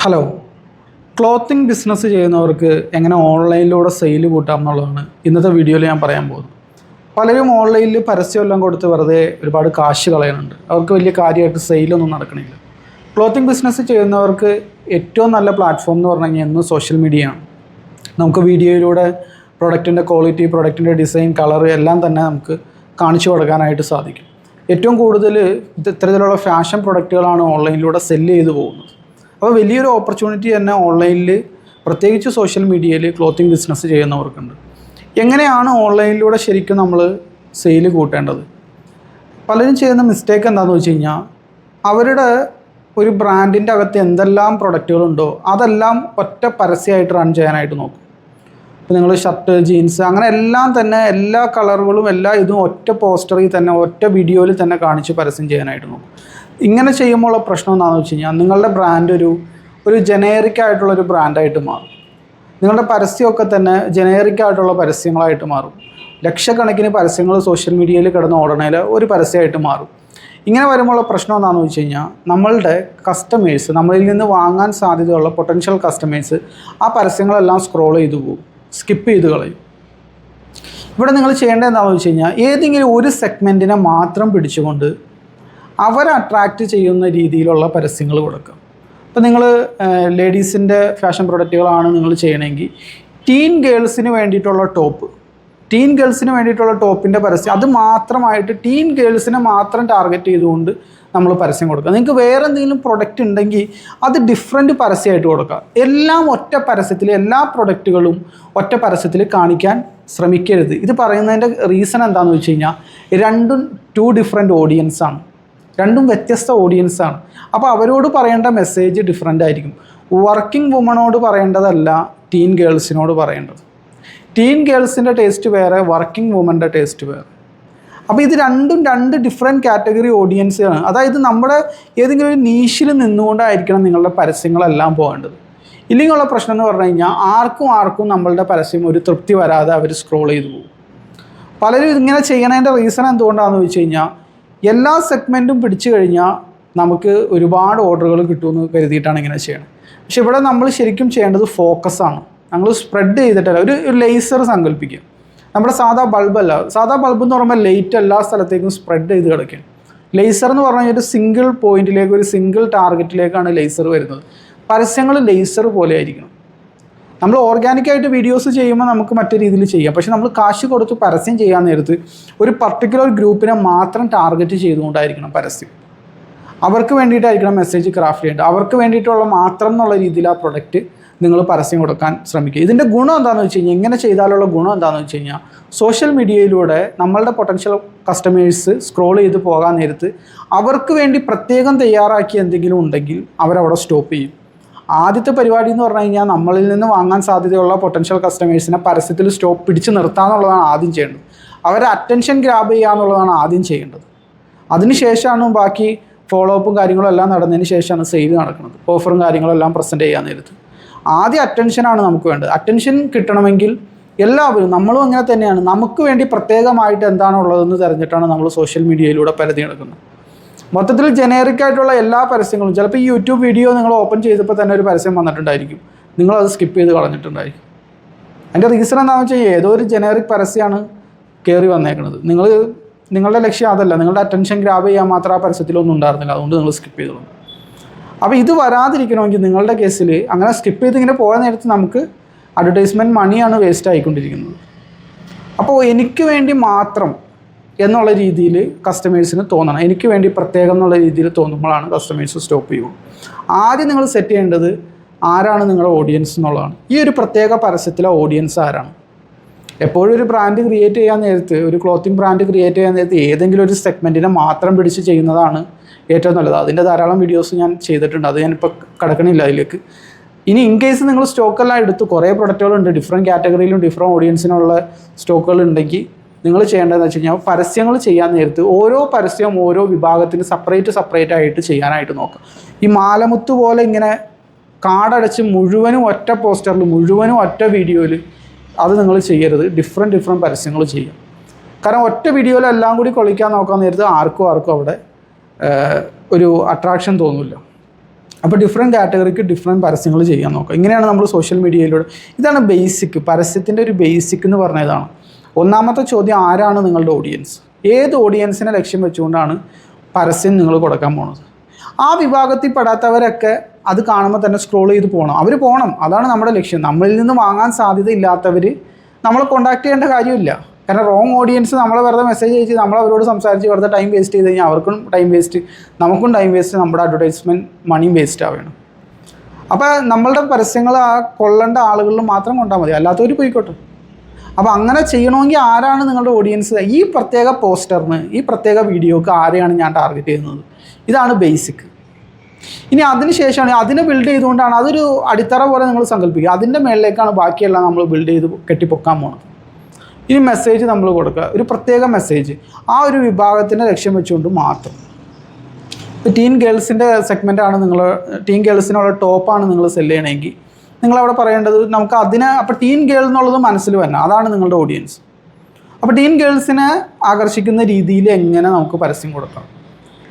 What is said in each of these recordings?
Hello, clothing business ചെയ്യുന്നവർക്ക് എങ്ങനെ ഓൺലൈനിലൂടെ സെയിൽ കൂട്ടാം എന്നുള്ളതാണ് ഇന്നത്തെ വീഡിയോയിൽ ഞാൻ പറയാൻ പോകുന്നത്. പലരും ഓൺലൈനിൽ പരസ്യമെല്ലാം കൊടുത്ത് വെറുതെ ഒരുപാട് കാശ് കളയുന്നുണ്ട്. അവർക്ക് വലിയ കാര്യമായിട്ട് സെയിലൊന്നും നടക്കണില്ല. ക്ലോത്തിങ് ബിസിനസ് ചെയ്യുന്നവർക്ക് ഏറ്റവും നല്ല പ്ലാറ്റ്ഫോം എന്ന് പറഞ്ഞു കഴിഞ്ഞാൽ ഇന്ന് സോഷ്യൽ മീഡിയയാണ്. നമുക്ക് വീഡിയോയിലൂടെ പ്രൊഡക്റ്റിൻ്റെ ക്വാളിറ്റി, പ്രൊഡക്റ്റിൻ്റെ ഡിസൈൻ, കളർ എല്ലാം തന്നെ നമുക്ക് കാണിച്ചു കൊടുക്കാനായിട്ട് സാധിക്കും. ഏറ്റവും കൂടുതൽ ഇത്തരത്തിലുള്ള ഫാഷൻ പ്രൊഡക്റ്റുകളാണ് ഓൺലൈനിലൂടെ സെല്ല് ചെയ്ത് പോകുന്നത്. അപ്പോൾ വലിയൊരു ഓപ്പർച്യൂണിറ്റി തന്നെ ഓൺലൈനിൽ, പ്രത്യേകിച്ച് സോഷ്യൽ മീഡിയയിൽ ക്ലോത്തിങ് ബിസിനസ് ചെയ്യുന്നവർക്കുണ്ട്. എങ്ങനെയാണ് ഓൺലൈനിലൂടെ ശരിക്കും നമ്മൾ സെയിൽ കൂട്ടേണ്ടത്? പലരും ചെയ്യുന്ന മിസ്റ്റേക്ക് എന്താണെന്ന് വെച്ച് കഴിഞ്ഞാൽ, അവരുടെ ഒരു ബ്രാൻഡിൻ്റെ അകത്ത് എന്തെല്ലാം പ്രൊഡക്റ്റുകളുണ്ടോ അതെല്ലാം ഒറ്റ പരസ്യമായിട്ട് റൺ ചെയ്യാനായിട്ട് നോക്കും. ഇപ്പോൾ നിങ്ങൾ ഷർട്ട്, ജീൻസ്, അങ്ങനെ എല്ലാം തന്നെ എല്ലാ കളറുകളും എല്ലാ ഇതും ഒറ്റ പോസ്റ്ററിൽ തന്നെ, ഒറ്റ വീഡിയോയിൽ തന്നെ കാണിച്ച് പരസ്യം ചെയ്യാനായിട്ട് നോക്കും. ഇങ്ങനെ ചെയ്യുമ്പോഴുള്ള പ്രശ്നം എന്താണെന്ന് വെച്ച് കഴിഞ്ഞാൽ, നിങ്ങളുടെ ബ്രാൻഡ് ഒരു ജനേറിക് ആയിട്ടുള്ളൊരു ബ്രാൻഡായിട്ട് മാറും. നിങ്ങളുടെ പരസ്യമൊക്കെ തന്നെ ജനേറിക് ആയിട്ടുള്ള പരസ്യങ്ങളായിട്ട് മാറും. ലക്ഷക്കണക്കിന് പരസ്യങ്ങൾ സോഷ്യൽ മീഡിയയിൽ കിടന്ന് ഓടണേൽ ഒരു പരസ്യമായിട്ട് മാറും. ഇങ്ങനെ വരുമ്പോഴുള്ള പ്രശ്നം എന്താണെന്ന് വെച്ച് കഴിഞ്ഞാൽ, നമ്മളുടെ കസ്റ്റമേഴ്സ്, നമ്മളിൽ നിന്ന് വാങ്ങാൻ സാധ്യതയുള്ള പൊട്ടൻഷ്യൽ കസ്റ്റമേഴ്സ് ആ പരസ്യങ്ങളെല്ലാം സ്ക്രോൾ ചെയ്തു പോകും, സ്കിപ്പ് ചെയ്ത് കളയും. ഇവിടെ നിങ്ങൾ ചെയ്യേണ്ടത് എന്താണെന്ന് വെച്ച് കഴിഞ്ഞാൽ, ഏതെങ്കിലും ഒരു സെഗ്മെൻറ്റിനെ മാത്രം പിടിച്ചുകൊണ്ട് അവരെ അട്രാക്റ്റ് ചെയ്യുന്ന രീതിയിലുള്ള പരസ്യങ്ങൾ കൊടുക്കുക. ഇപ്പോൾ നിങ്ങൾ ലേഡീസിൻ്റെ ഫാഷൻ പ്രൊഡക്റ്റുകളാണ് നിങ്ങൾ ചെയ്യണമെങ്കിൽ, ടീൻ ഗേൾസിന് വേണ്ടിയിട്ടുള്ള ടോപ്പിൻ്റെ പരസ്യം, അത് മാത്രമായിട്ട് ടീൻ ഗേൾസിനെ മാത്രം ടാർഗറ്റ് ചെയ്തുകൊണ്ട് നമ്മൾ പരസ്യം കൊടുക്കുക. നിങ്ങൾക്ക് വേറെ എന്തെങ്കിലും പ്രൊഡക്റ്റ് ഉണ്ടെങ്കിൽ അത് ഡിഫറെൻറ്റ് പരസ്യമായിട്ട് കൊടുക്കുക. എല്ലാം ഒറ്റ പരസ്യത്തിൽ, എല്ലാ പ്രൊഡക്റ്റുകളും ഒറ്റ പരസ്യത്തിൽ കാണിക്കാൻ ശ്രമിക്കരുത്. ഇത് പറയുന്നതിൻ്റെ റീസൺ എന്താണെന്ന് വെച്ച് കഴിഞ്ഞാൽ, രണ്ടും ഡിഫറെൻറ്റ് ഓഡിയൻസാണ്, രണ്ടും വ്യത്യസ്ത ഓഡിയൻസാണ്. അപ്പോൾ അവരോട് പറയേണ്ട മെസ്സേജ് ഡിഫറെൻ്റ് ആയിരിക്കും. വർക്കിംഗ് വുമണോട് പറയേണ്ടതല്ല ടീൻ ഗേൾസിനോട് പറയേണ്ടത്. ടീൻ ഗേൾസിൻ്റെ ടേസ്റ്റ് വേറെ, വർക്കിംഗ് വുമൻ്റെ ടേസ്റ്റ് വേറെ. അപ്പോൾ ഇത് രണ്ട് ഡിഫറെൻറ്റ് കാറ്റഗറി ഓഡിയൻസാണ്. അതായത് നമ്മുടെ ഏതെങ്കിലും ഒരു നീഷിൽ നിന്നുകൊണ്ടായിരിക്കണം നിങ്ങളുടെ പരസ്യങ്ങളെല്ലാം പോകേണ്ടത്. ഇല്ലെങ്കിലുള്ള പ്രശ്നം എന്ന് പറഞ്ഞു കഴിഞ്ഞാൽ, ആർക്കും നമ്മളുടെ പരസ്യം ഒരു തൃപ്തി വരാതെ അവർ സ്ക്രോൾ ചെയ്തു പോകും. പലരും ഇങ്ങനെ ചെയ്യണതിൻ്റെ റീസൺ എന്തുകൊണ്ടാണെന്ന് വെച്ച് കഴിഞ്ഞാൽ, എല്ലാ സെഗ്മെൻറ്റും പിടിച്ചു കഴിഞ്ഞാൽ നമുക്ക് ഒരുപാട് ഓർഡറുകൾ കിട്ടുമെന്ന് കരുതിയിട്ടാണ് ഇങ്ങനെ ചെയ്യണം. പക്ഷെ ഇവിടെ നമ്മൾ ശരിക്കും ചെയ്യേണ്ടത് ഫോക്കസാണ്. നമ്മൾ സ്പ്രെഡ് ചെയ്തിട്ടല്ല. ഒരു ലേസർ സങ്കല്പിക്കുക. നമ്മുടെ സാധാ ബൾബല്ല. സാധാ ബൾബ് എന്ന് പറയുമ്പോൾ ലൈറ്റ് എല്ലാ സ്ഥലത്തേക്കും സ്പ്രെഡ് ചെയ്ത് കിടക്കുകയാണ്. ലേസർ എന്ന് പറഞ്ഞാൽ ഒരു സിംഗിൾ പോയിന്റിലേക്ക്, ഒരു സിംഗിൾ ടാർഗറ്റിലേക്കാണ് ലേസർ വരുന്നത്. പരസ്യങ്ങൾ ലേസർ പോലെ ആയിരിക്കണം. നമ്മൾ ഓർഗാനിക്കായിട്ട് വീഡിയോസ് ചെയ്യുമ്പോൾ നമുക്ക് മറ്റു രീതിയിൽ ചെയ്യാം. പക്ഷെ നമ്മൾ കാശ് കൊടുത്ത് പരസ്യം ചെയ്യാൻ നേരത്ത് ഒരു പർട്ടിക്കുലർ ഗ്രൂപ്പിനെ മാത്രം ടാർഗറ്റ് ചെയ്തുകൊണ്ടായിരിക്കണം പരസ്യം. അവർക്ക് വേണ്ടിയിട്ടായിരിക്കണം മെസ്സേജ് ക്രാഫ്റ്റ് ചെയ്യേണ്ടത്. അവർക്ക് വേണ്ടിയിട്ടുള്ള മാത്രം എന്നുള്ള രീതിയിൽ ആ പ്രൊഡക്റ്റ് നിങ്ങൾ പരസ്യം കൊടുക്കാൻ ശ്രമിക്കുക. ഇതിൻ്റെ ഗുണം എന്താണെന്ന് വെച്ച് കഴിഞ്ഞാൽ, ഇങ്ങനെ ചെയ്താലുള്ള ഗുണം എന്താണെന്ന് വെച്ച് കഴിഞ്ഞാൽ, സോഷ്യൽ മീഡിയയിലൂടെ നമ്മളുടെ പൊട്ടൻഷ്യൽ കസ്റ്റമേഴ്സ് സ്ക്രോൾ ചെയ്ത് പോകാൻ നേരത്ത് അവർക്ക് വേണ്ടി പ്രത്യേകം തയ്യാറാക്കി എന്തെങ്കിലും ഉണ്ടെങ്കിൽ അവരവിടെ സ്റ്റോപ്പ് ചെയ്യും. ആദ്യത്തെ പരിപാടി എന്ന് പറഞ്ഞു കഴിഞ്ഞാൽ, നമ്മളിൽ നിന്ന് വാങ്ങാൻ സാധ്യതയുള്ള പൊട്ടൻഷ്യൽ കസ്റ്റമേഴ്സിനെ പരസ്യത്തിൽ പിടിച്ച് നിർത്തുക എന്നുള്ളതാണ് ആദ്യം ചെയ്യേണ്ടത്. അവരെ അറ്റൻഷൻ ഗ്രാബ് ചെയ്യുക എന്നുള്ളതാണ് ആദ്യം ചെയ്യേണ്ടത്. അതിനുശേഷമാണ് ബാക്കി ഫോളോ അപ്പും കാര്യങ്ങളും എല്ലാം നടന്നതിന് ശേഷമാണ് സെയിൽ നടക്കുന്നത്. ഓഫറും കാര്യങ്ങളെല്ലാം പ്രസൻറ്റ് ചെയ്യാൻ നേരത്ത് ആദ്യം അറ്റൻഷനാണ് നമുക്ക് വേണ്ടത്. അറ്റൻഷൻ കിട്ടണമെങ്കിൽ എല്ലാവരും, നമ്മളും അങ്ങനെ തന്നെയാണ്, നമുക്ക് വേണ്ടി പ്രത്യേകമായിട്ട് എന്താണുള്ളതെന്ന് തിരഞ്ഞിട്ടാണ് നമ്മൾ സോഷ്യൽ മീഡിയയിലൂടെ പരതി നടക്കുന്നത്. മൊത്തത്തിൽ ജനറിക് ആയിട്ടുള്ള എല്ലാ പരസ്യങ്ങളും, ചിലപ്പോൾ ഈ യൂട്യൂബ് വീഡിയോ നിങ്ങൾ ഓപ്പൺ ചെയ്തപ്പോൾ തന്നെ ഒരു പരസ്യം വന്നിട്ടുണ്ടായിരിക്കും, നിങ്ങളത് സ്കിപ്പ് ചെയ്ത് കളഞ്ഞിട്ടുണ്ടായിരിക്കും. അതിൻ്റെ റീസൺ എന്താണെന്ന് വെച്ചാൽ, ഏതോ ഒരു ജനറിക് പരസ്യമാണ് കയറി വന്നേക്കുന്നത്. നിങ്ങളുടെ ലക്ഷ്യം അതല്ല, നിങ്ങളുടെ അറ്റൻഷൻ ഗ്രാബ് ചെയ്യാൻ മാത്രം ആ പരസ്യത്തിലൊന്നും ഉണ്ടായിരുന്നില്ല, അതുകൊണ്ട് നിങ്ങൾ സ്കിപ്പ് ചെയ്തോളൂ. അപ്പോൾ ഇത് വരാതിരിക്കണമെങ്കിൽ നിങ്ങളുടെ കേസിൽ അങ്ങനെ സ്കിപ്പ് ചെയ്ത് ഇങ്ങനെ പോയ നേരത്ത് നമുക്ക് അഡ്വർടൈസ്മെൻറ്റ് മണിയാണ് വേസ്റ്റ് ആയിക്കൊണ്ടിരിക്കുന്നത്. അപ്പോൾ എനിക്ക് വേണ്ടി മാത്രം എന്നുള്ള രീതിയിൽ കസ്റ്റമേഴ്സിന് തോന്നണം. എനിക്ക് വേണ്ടി പ്രത്യേകം എന്നുള്ള രീതിയിൽ തോന്നുമ്പോഴാണ് കസ്റ്റമേഴ്സ് സ്റ്റോപ്പ് ചെയ്യുള്ളൂ. ആദ്യം നിങ്ങൾ സെറ്റ് ചെയ്യേണ്ടത് ആരാണ് നിങ്ങളുടെ ഓഡിയൻസ് എന്നുള്ളതാണ്. ഈ ഒരു പ്രത്യേക പരസ്യത്തിലെ ഓഡിയൻസ് ആരാണ്? എപ്പോഴും ഒരു ബ്രാൻഡ് ക്രിയേറ്റ് ചെയ്യാൻ നേരത്ത്, ഒരു ക്ലോത്തിങ് ബ്രാൻഡ് ക്രിയേറ്റ് ചെയ്യാൻ നേരത്ത് ഏതെങ്കിലും ഒരു സെഗ്മെൻറ്റിനെ മാത്രം പിടിച്ച് ചെയ്യുന്നതാണ് ഏറ്റവും നല്ലത്. അതിൻ്റെ ധാരാളം വീഡിയോസ് ഞാൻ ചെയ്തിട്ടുണ്ട്, അത് ഞാനിപ്പോൾ കടക്കണില്ല അതിലേക്ക്. ഇനി ഇൻ കേസ് നിങ്ങൾ സ്റ്റോക്കെല്ലാം എടുത്ത്, കുറേ പ്രൊഡക്റ്റുകളുണ്ട്, ഡിഫറെൻറ്റ് കാറ്റഗറിയിലും ഡിഫറെൻറ്റ് ഓഡിയൻസിനുള്ള സ്റ്റോക്കുകൾ ഉണ്ടെങ്കിൽ നിങ്ങൾ ചെയ്യേണ്ടതെന്ന് വെച്ച് കഴിഞ്ഞാൽ, പരസ്യങ്ങൾ ചെയ്യാൻ നേരത്ത് ഓരോ പരസ്യവും ഓരോ വിഭാഗത്തിന് സെപ്പറേറ്റ് ആയിട്ട് ചെയ്യാനായിട്ട് നോക്കുക. ഈ മാലമുത്ത് പോലെ ഇങ്ങനെ കാടടച്ച് മുഴുവനും ഒറ്റ പോസ്റ്ററിൽ, മുഴുവനും ഒറ്റ വീഡിയോയിൽ അത് നിങ്ങൾ ചെയ്യരുത്. ഡിഫറെൻറ്റ് പരസ്യങ്ങൾ ചെയ്യുക. കാരണം ഒറ്റ വീഡിയോയിലെല്ലാം കൂടി കൊള്ളിക്കാൻ നോക്കാൻ നേരത്ത് ആർക്കും അവിടെ ഒരു അട്രാക്ഷൻ തോന്നില്ല. അപ്പോൾ ഡിഫറെൻറ്റ് കാറ്റഗറിക്ക് ഡിഫറെൻറ്റ് പരസ്യങ്ങൾ ചെയ്യാൻ നോക്കുക. ഇങ്ങനെയാണ് നമ്മൾ സോഷ്യൽ മീഡിയയിലൂടെ. ഇതാണ് ബേസിക്, പരസ്യത്തിൻ്റെ ഒരു ബേസിക് എന്ന് പറഞ്ഞ ഇതാണ്. ഒന്നാമത്തെ ചോദ്യം, ആരാണ് നിങ്ങളുടെ ഓഡിയൻസ്? ഏത് ഓഡിയൻസിനെ ലക്ഷ്യം വെച്ചുകൊണ്ടാണ് പരസ്യം നിങ്ങൾ കൊടുക്കാൻ പോകുന്നത്? ആ വിഭാഗത്തിൽ പെടാത്തവരൊക്കെ അത് കാണുമ്പോൾ തന്നെ സ്ക്രോൾ ചെയ്ത് പോകണം. അവർ പോകണം, അതാണ് നമ്മുടെ ലക്ഷ്യം. നമ്മളിൽ നിന്ന് വാങ്ങാൻ സാധ്യത ഇല്ലാത്തവർ നമ്മളെ കോൺടാക്ട് ചെയ്യേണ്ട കാര്യമില്ല. കാരണം റോങ് ഓഡിയൻസ് നമ്മളെ വെറുതെ മെസ്സേജ് അയച്ച് നമ്മളവരോട് സംസാരിച്ച് വെറുതെ ടൈം വേസ്റ്റ് ചെയ്ത് കഴിഞ്ഞാൽ അവർക്കും ടൈം വേസ്റ്റ്, നമുക്കും ടൈം വേസ്റ്റ്, നമ്മുടെ അഡ്വർടൈസ്മെൻറ്റ് മണിയും വേസ്റ്റ് ആവുകയാണ്. അപ്പോൾ നമ്മളുടെ പരസ്യങ്ങൾ ആ കൊള്ളേണ്ട ആളുകളിൽ മാത്രം കൊണ്ടാൽ മതി, അല്ലാത്തവർ പോയിക്കോട്ടെ. അപ്പോൾ അങ്ങനെ ചെയ്യണമെങ്കിൽ ആരാണ് നിങ്ങളുടെ ഓഡിയൻസ്? ഈ പ്രത്യേക പോസ്റ്ററിന്, ഈ പ്രത്യേക വീഡിയോക്ക് ആരെയാണ് ഞാൻ ടാർഗറ്റ് ചെയ്യുന്നത്? ഇതാണ് ബേസിക്. ഇനി അതിന് ശേഷമാണ് അതിനെ ബിൽഡ് ചെയ്തുകൊണ്ടാണ്, അതൊരു അടിത്തറ പോലെ നിങ്ങൾ സങ്കല്പിക്കുക. അതിൻ്റെ മേളിലേക്കാണ് ബാക്കിയെല്ലാം നമ്മൾ ബിൽഡ് ചെയ്ത് കെട്ടിപ്പൊക്കാൻ പോകുന്നത്. ഇനി മെസ്സേജ് നമ്മൾ കൊടുക്കുക, ഒരു പ്രത്യേക മെസ്സേജ് ആ ഒരു വിഭാഗത്തിനെ ലക്ഷ്യം വെച്ചുകൊണ്ട് മാത്രം. ഇപ്പോൾ ടീൻ ഗേൾസിൻ്റെ സെഗ്മെൻറ്റാണ് നിങ്ങൾ, ടീൻ ഗേൾസിനുള്ള ടോപ്പാണ് നിങ്ങൾ സെല് ചെയ്യണമെങ്കിൽ നിങ്ങളവിടെ പറയേണ്ടത് നമുക്ക് അതിനെ, അപ്പോൾ ടീൻ ഗേൾ എന്നുള്ളത് മനസ്സിൽ വരണം, അതാണ് നിങ്ങളുടെ ഓഡിയൻസ്. അപ്പോൾ ടീൻ ഗേൾസിനെ ആകർഷിക്കുന്ന രീതിയിൽ എങ്ങനെ നമുക്ക് പരസ്യം കൊടുക്കാം,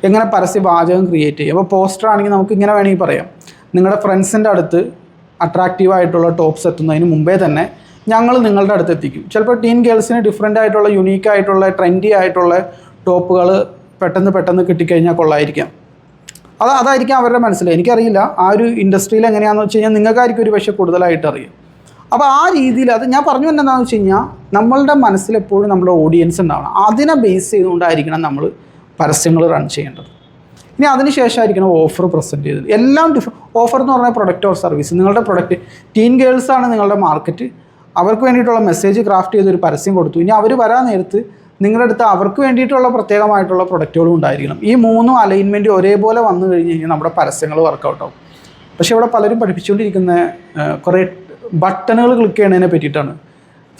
എങ്ങനെ പരസ്യ വാചകം ക്രിയേറ്റ് ചെയ്യും. അപ്പോൾ പോസ്റ്റർ ആണെങ്കിൽ നമുക്ക് ഇങ്ങനെ വേണമെങ്കിൽ പറയാം, നിങ്ങളുടെ ഫ്രണ്ട്സിൻ്റെ അടുത്ത് അട്രാക്റ്റീവായിട്ടുള്ള ടോപ്സ് എത്തുന്നതിന് മുമ്പേ തന്നെ ഞങ്ങൾ നിങ്ങളുടെ അടുത്ത് എത്തിക്കും. ചിലപ്പോൾ ടീൻ ഗേൾസിന് ഡിഫറെൻ്റ് ആയിട്ടുള്ള, യുണീക്കായിട്ടുള്ള, ട്രെൻഡി ആയിട്ടുള്ള ടോപ്പുകൾ പെട്ടെന്ന് കിട്ടിക്കഴിഞ്ഞാൽ കൊള്ളായിരിക്കാം. അതായിരിക്കും അവരുടെ മനസ്സിൽ. എനിക്കറിയില്ല ആ ഒരു ഇൻഡസ്ട്രിയിൽ എങ്ങനെയാണെന്ന് വെച്ച് കഴിഞ്ഞാൽ നിങ്ങൾക്കായിരിക്കും ഒരു പക്ഷേ കൂടുതലായിട്ട് അറിയാം. അപ്പോൾ ആ രീതിയിൽ അത് ഞാൻ പറഞ്ഞു എന്താണെന്ന് വെച്ച് കഴിഞ്ഞാൽ നമ്മളുടെ മനസ്സിലെപ്പോഴും നമ്മുടെ ഓഡിയൻസ് ഉണ്ടാവണം. അതിനെ ബേസ് ചെയ്തുകൊണ്ടായിരിക്കണം നമ്മൾ പരസ്യങ്ങൾ റൺ ചെയ്യേണ്ടത്. ഇനി അതിന് ശേഷമായിരിക്കണം ഓഫർ പ്രസൻറ്റ് ചെയ്തത്. എല്ലാം ഓഫർ എന്ന് പറഞ്ഞാൽ പ്രൊഡക്റ്റ് ഓർ സർവീസ്. നിങ്ങളുടെ പ്രൊഡക്റ്റ്, ടീൻ ഗേൾസാണ് നിങ്ങളുടെ മാർക്കറ്റ്, അവർക്ക് വേണ്ടിയിട്ടുള്ള മെസ്സേജ് ക്രാഫ്റ്റ് ചെയ്തൊരു പരസ്യം കൊടുത്തു. ഇനി അവർ വരാൻ നേരത്ത് നിങ്ങളുടെ അടുത്ത് അവർക്ക് വേണ്ടിയിട്ടുള്ള പ്രത്യേകമായിട്ടുള്ള പ്രൊഡക്റ്റുകളും ഉണ്ടായിരിക്കണം. ഈ മൂന്നും അലൈൻമെൻറ്റ് ഒരേപോലെ വന്നു കഴിഞ്ഞ് കഴിഞ്ഞാൽ നമ്മുടെ പരസ്യങ്ങൾ വർക്കൗട്ടാവും. പക്ഷേ ഇവിടെ പലരും പഠിപ്പിച്ചുകൊണ്ടിരിക്കുന്ന കുറേ ബട്ടണുകൾ ക്ലിക്ക് ചെയ്യുന്നതിനെ പറ്റിയിട്ടാണ്.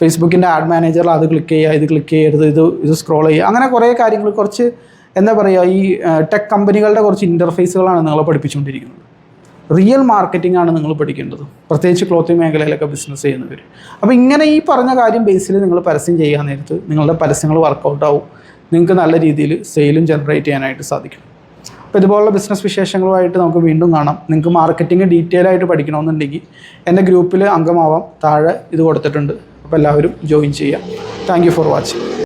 ഫേസ്ബുക്കിൻ്റെ ആഡ് മാനേജറിൽ അത് ക്ലിക്ക് ചെയ്യുക, ഇത് ക്ലിക്ക് ചെയ്യരുത്, ഇത് സ്ക്രോൾ ചെയ്യുക, അങ്ങനെ കുറേ കാര്യങ്ങൾ, കുറച്ച് എന്താ പറയുക, ഈ ടെക് കമ്പനികളുടെ കുറച്ച് ഇൻ്റർഫേസുകളാണ് നിങ്ങളെ പഠിപ്പിച്ചുകൊണ്ടിരിക്കുന്നത്. റിയൽ മാർക്കറ്റിംഗ് ആണ് നിങ്ങൾ പഠിക്കേണ്ടത്, പ്രത്യേകിച്ച് ക്ലോത്തിങ് മേഖലയിലൊക്കെ ബിസിനസ് ചെയ്യുന്നവർ. അപ്പോൾ ഇങ്ങനെ ഈ പറഞ്ഞ കാര്യം ബേസിൽ നിങ്ങൾ പരസ്യം ചെയ്യാൻ നേരത്ത് നിങ്ങളുടെ പരസ്യങ്ങൾ വർക്കൗട്ടാവും, നിങ്ങൾക്ക് നല്ല രീതിയിൽ സെയിലും ജനറേറ്റ് ചെയ്യാനായിട്ട് സാധിക്കും. അപ്പോൾ ഇതുപോലുള്ള ബിസിനസ് വിശേഷങ്ങളുമായിട്ട് നമുക്ക് വീണ്ടും കാണാം. നിങ്ങൾക്ക് മാർക്കറ്റിംഗ് ഡീറ്റെയിൽ ആയിട്ട് പഠിക്കണമെന്നുണ്ടെങ്കിൽ എൻ്റെ ഗ്രൂപ്പിൽ അംഗമാവാം, താഴെ ഇത് കൊടുത്തിട്ടുണ്ട്. അപ്പോൾ എല്ലാവരും ജോയിൻ ചെയ്യുക. Thank you for watching.